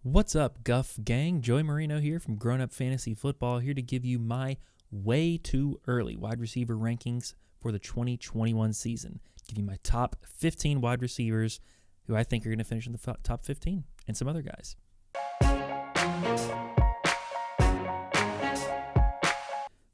What's up, Guff gang? Joey Marino here from Grown Up Fantasy Football, here to give you my way too early wide receiver rankings for the 2021 season. Give you my top 15 wide receivers who I think are going to finish in the top 15, and some other guys.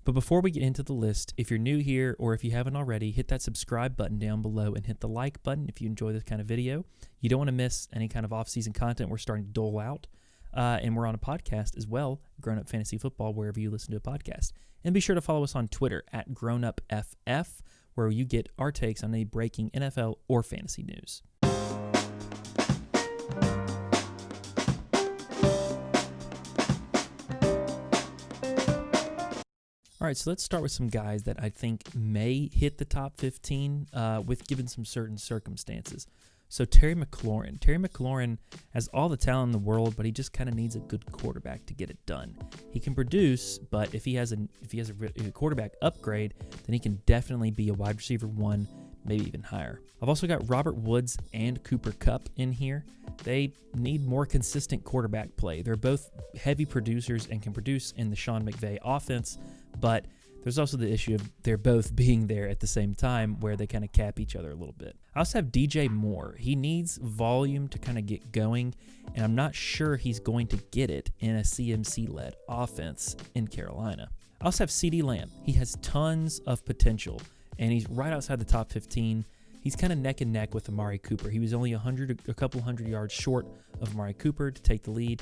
But before we get into the list, if you're new here or if you haven't already, hit that subscribe button down below and hit the like button if you enjoy this kind of video. You don't want to miss any kind of off-season content we're starting to dole out. And we're on a podcast as well, Grown Up Fantasy Football, wherever you listen to a podcast. And be sure to follow us on Twitter at GrownUpFF, where you get our takes on any breaking NFL or fantasy news. All right, so let's start with some guys that I think may hit the top 15 with given some certain circumstances. So Terry McLaurin. Terry McLaurin has all the talent in the world, but he just kind of needs a good quarterback to get it done. He can produce, but if he has a quarterback upgrade, then he can definitely be a wide receiver 1, maybe even higher. I've also got Robert Woods and Cooper Kupp in here. They need more consistent quarterback play. They're both heavy producers and can produce in the Sean McVay offense, but there's also the issue of they're both being there at the same time where they kind of cap each other a little bit. I also have DJ Moore. He needs volume to kind of get going, and I'm not sure he's going to get it in a CMC-led offense in Carolina. I also have CeeDee Lamb. He has tons of potential, and he's right outside the top 15. He's kind of neck and neck with Amari Cooper. He was only a couple hundred yards short of Amari Cooper to take the lead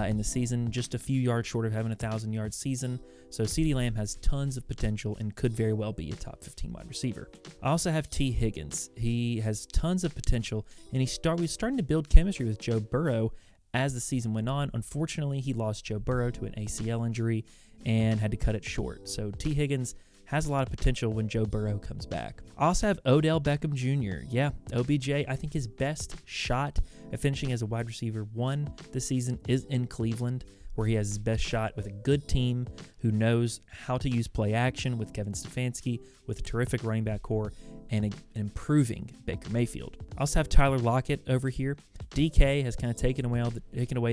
in the season, just a few yards short of having a 1,000-yard season. So CeeDee Lamb has tons of potential and could very well be a top 15 wide receiver. I also have T. Higgins. He has tons of potential, and was starting to build chemistry with Joe Burrow as the season went on. Unfortunately, he lost Joe Burrow to an ACL injury and had to cut it short. So T. Higgins has a lot of potential when Joe Burrow comes back. I also have Odell Beckham Jr. Yeah, OBJ, I think his best shot at finishing as a wide receiver 1 this season is in Cleveland, where he has his best shot with a good team who knows how to use play action with Kevin Stefanski, with a terrific running back core, and an improving Baker Mayfield. I also have Tyler Lockett over here. DK has kind of taken away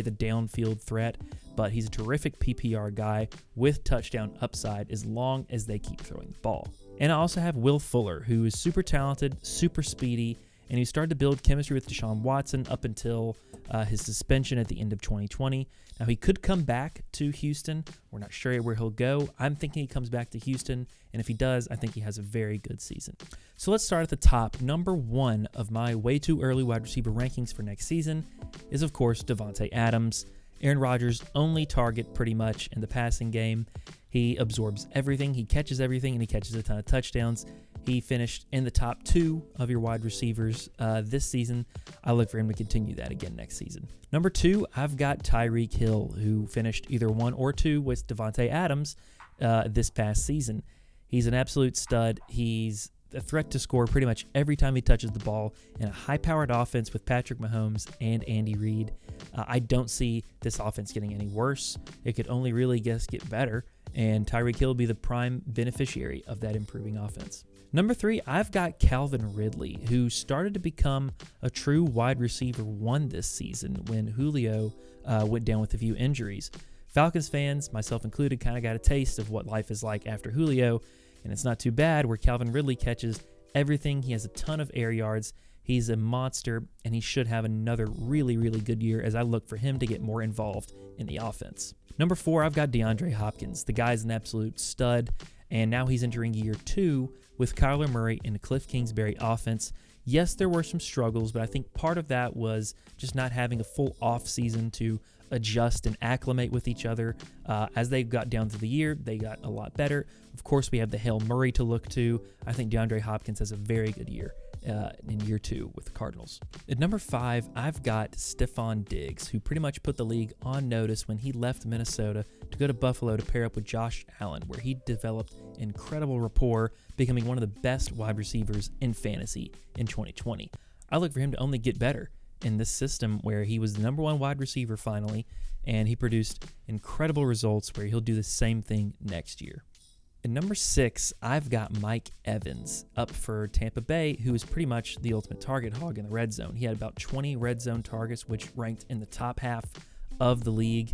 the downfield threat, but he's a terrific PPR guy with touchdown upside as long as they keep throwing the ball. And I also have Will Fuller, who is super talented, super speedy, and he started to build chemistry with Deshaun Watson up until his suspension at the end of 2020. Now, he could come back to Houston. We're not sure where he'll go. I'm thinking he comes back to Houston, and if he does, I think he has a very good season. So let's start at the top. Number 1 of my way too early wide receiver rankings for next season is, of course, Davante Adams. Aaron Rodgers' only target pretty much in the passing game. He absorbs everything, he catches everything, and he catches a ton of touchdowns. He finished in the top 2 of your wide receivers this season. I look for him to continue that again next season. Number 2, I've got Tyreek Hill, who finished either 1 or 2 with Davante Adams this past season. He's an absolute stud. He's a threat to score pretty much every time he touches the ball in a high-powered offense with Patrick Mahomes and Andy Reid. I don't see this offense getting any worse. It could only really get better, and Tyreek Hill will be the prime beneficiary of that improving offense. Number 3, I've got Calvin Ridley, who started to become a true wide receiver 1 this season when Julio went down with a few injuries. Falcons fans, myself included, kind of got a taste of what life is like after Julio, and it's not too bad where Calvin Ridley catches everything. He has a ton of air yards. He's a monster, and he should have another really, really good year as I look for him to get more involved in the offense. Number 4, I've got DeAndre Hopkins. The guy's an absolute stud, and now he's entering year 2 with Kyler Murray and the Cliff Kingsbury offense. Yes, there were some struggles, but I think part of that was just not having a full off season to adjust and acclimate with each other. As they got down through the year, they got a lot better. Of course, we have the Hail Murray to look to. I think DeAndre Hopkins has a very good year in year 2 with the Cardinals. At number 5, I've got Stefon Diggs, who pretty much put the league on notice when he left Minnesota to go to Buffalo to pair up with Josh Allen, where he developed incredible rapport, becoming one of the best wide receivers in fantasy in 2020. I look for him to only get better in this system where he was the number 1 wide receiver finally, and he produced incredible results where he'll do the same thing next year. At number 6, I've got Mike Evans up for Tampa Bay, who is pretty much the ultimate target hog in the red zone. He had about 20 red zone targets, which ranked in the top half of the league.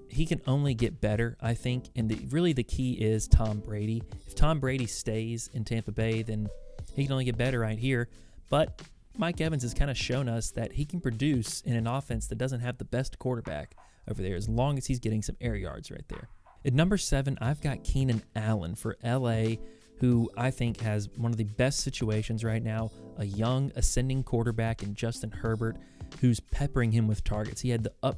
He can only get better, I think, and really the key is Tom Brady. If Tom Brady stays in Tampa Bay, then he can only get better right here. But Mike Evans has kind of shown us that he can produce in an offense that doesn't have the best quarterback over there, as long as he's getting some air yards right there. At number 7, I've got Keenan Allen for LA, who I think has one of the best situations right now, a young ascending quarterback in Justin Herbert, who's peppering him with targets. He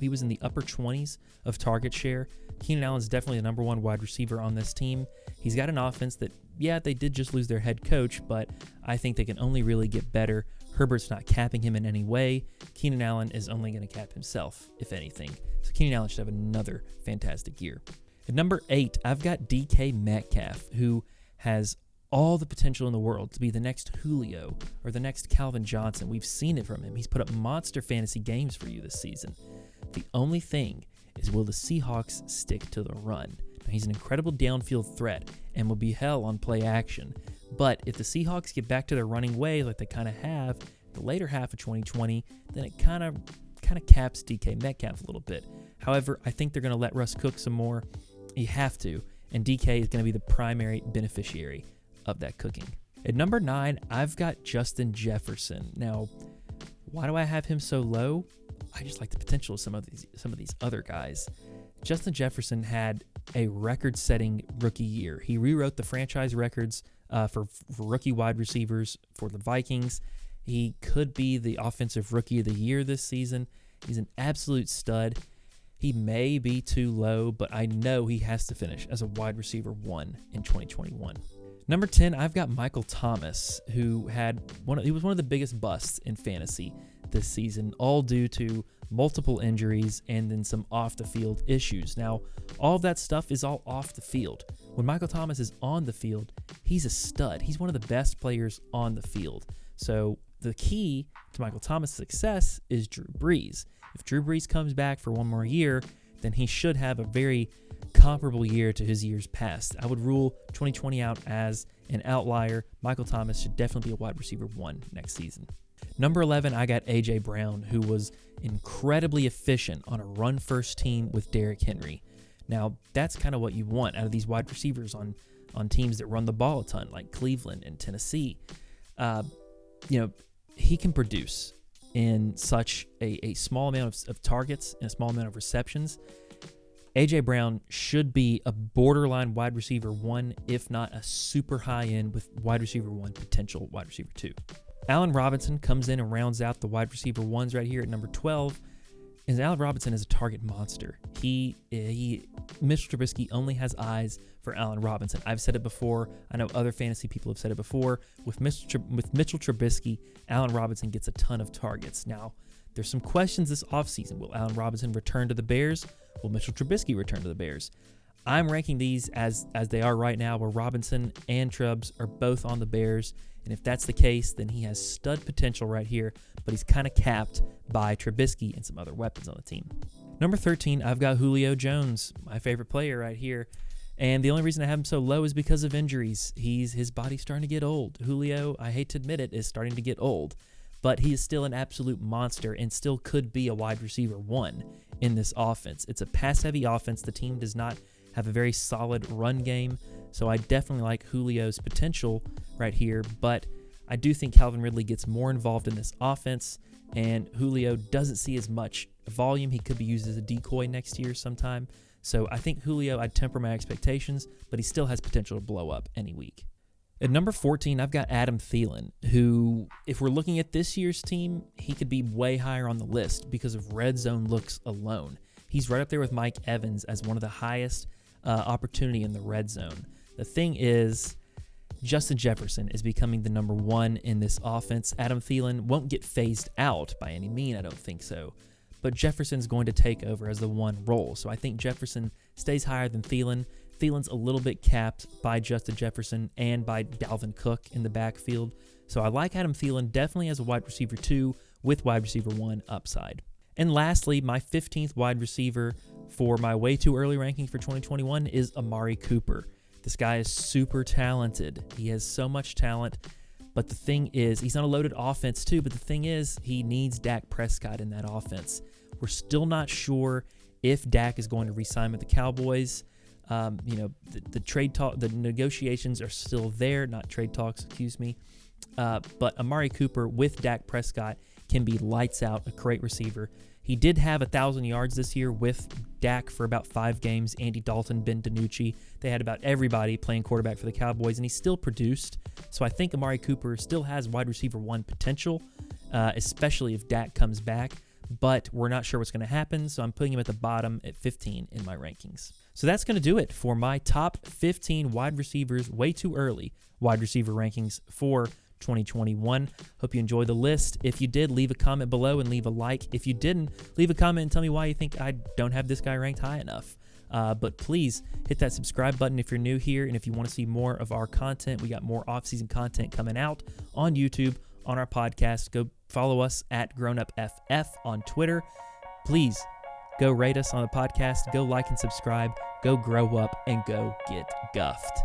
was in the upper 20s of target share. Keenan Allen's definitely the number one wide receiver on this team. He's got an offense that, yeah, they did just lose their head coach, but I think they can only really get better. Herbert's not capping him in any way. Keenan Allen is only going to cap himself, if anything. So Keenan Allen should have another fantastic year. At number 8, I've got DK Metcalf, who has all the potential in the world to be the next Julio or the next Calvin Johnson. We've seen it from him. He's put up monster fantasy games for you this season. The only thing is, will the Seahawks stick to the run? Now, he's an incredible downfield threat and will be hell on play action. But if the Seahawks get back to their running way like they kind of have the later half of 2020, then it kind of caps DK Metcalf a little bit. However, I think they're going to let Russ cook some more. You have to. And DK is going to be the primary beneficiary of that cooking. At number 9, I've got Justin Jefferson. Now, why do I have him so low? I just like the potential of some of these other guys. Justin Jefferson had a record-setting rookie year. He rewrote the franchise records for rookie wide receivers for the Vikings. He could be the offensive rookie of the year this season. He's an absolute stud. He may be too low, but I know he has to finish as a wide receiver 1 in 2021. Number 10, I've got Michael Thomas, who he was one of the biggest busts in fantasy this season, all due to multiple injuries and then some off-the-field issues. Now, all of that stuff is all off the field. When Michael Thomas is on the field, he's a stud. He's one of the best players on the field. So the key to Michael Thomas' success is Drew Brees. If Drew Brees comes back for one more year, then he should have a very comparable year to his years past. I would rule 2020 out as an outlier. Michael Thomas should definitely be a wide receiver 1 next season. Number 11, I got A.J. Brown, who was incredibly efficient on a run-first team with Derrick Henry. Now, that's kind of what you want out of these wide receivers on teams that run the ball a ton, like Cleveland and Tennessee. He can produce in such a small amount of targets and a small amount of receptions. A.J. Brown should be a borderline wide receiver 1, if not a super high end with wide receiver 1, potential wide receiver 2. Allen Robinson comes in and rounds out the wide receiver 1s right here at number 12. And Allen Robinson is a target monster. Mitchell Trubisky only has eyes for Allen Robinson. I've said it before. I know other fantasy people have said it before. With Mitchell Trubisky, Allen Robinson gets a ton of targets. Now, there's some questions this offseason. Will Allen Robinson return to the Bears? Will Mitchell Trubisky return to the Bears? I'm ranking these as they are right now, where Robinson and Trubs are both on the Bears. And if that's the case, then he has stud potential right here, but he's kind of capped by Trubisky and some other weapons on the team. Number 13, I've got Julio Jones, my favorite player right here. And the only reason I have him so low is because of injuries. His body's starting to get old. Julio, I hate to admit it, is starting to get old. But he is still an absolute monster and still could be a wide receiver 1 in this offense. It's a pass-heavy offense. The team does not have a very solid run game, so I definitely like Julio's potential right here, but I do think Calvin Ridley gets more involved in this offense, and Julio doesn't see as much volume. He could be used as a decoy next year sometime, so I think Julio, I'd temper my expectations, but he still has potential to blow up any week. At number 14, I've got Adam Thielen, who, if we're looking at this year's team, he could be way higher on the list because of red zone looks alone. He's right up there with Mike Evans as one of the highest opportunity in the red zone. The thing is, Justin Jefferson is becoming the number 1 in this offense. Adam Thielen won't get phased out by any means, I don't think so. But Jefferson's going to take over as the 1 role. So I think Jefferson stays higher than Thielen. Thielen's a little bit capped by Justin Jefferson and by Dalvin Cook in the backfield. So I like Adam Thielen definitely as a wide receiver 2 with wide receiver 1 upside. And lastly, my 15th wide receiver for my way too early ranking for 2021 is Amari Cooper. This guy is super talented. He has so much talent. But the thing is, he's on a loaded offense too, but the thing is, he needs Dak Prescott in that offense. We're still not sure if Dak is going to re-sign with the Cowboys. The trade talk, the negotiations are still there, not trade talks, excuse me. But Amari Cooper with Dak Prescott can be lights out, a great receiver. He did have 1,000 yards this year with Dak for about 5 games. Andy Dalton, Ben DiNucci, they had about everybody playing quarterback for the Cowboys, and he still produced. So I think Amari Cooper still has wide receiver 1 potential, especially if Dak comes back. But we're not sure what's going to happen, so I'm putting him at the bottom at 15 in my rankings. So that's going to do it for my top 15 wide receivers, way too early wide receiver rankings for 2021. Hope you enjoyed the list. If you did, leave a comment below and leave a like. If you didn't, leave a comment and tell me why you think I don't have this guy ranked high enough. But please hit that subscribe button if you're new here, and if you want to see more of our content, we got more off-season content coming out on YouTube, on our podcast. Go follow us at GrownUpFF on Twitter. Please go rate us on the podcast. Go like and subscribe. Go grow up and go get guffed.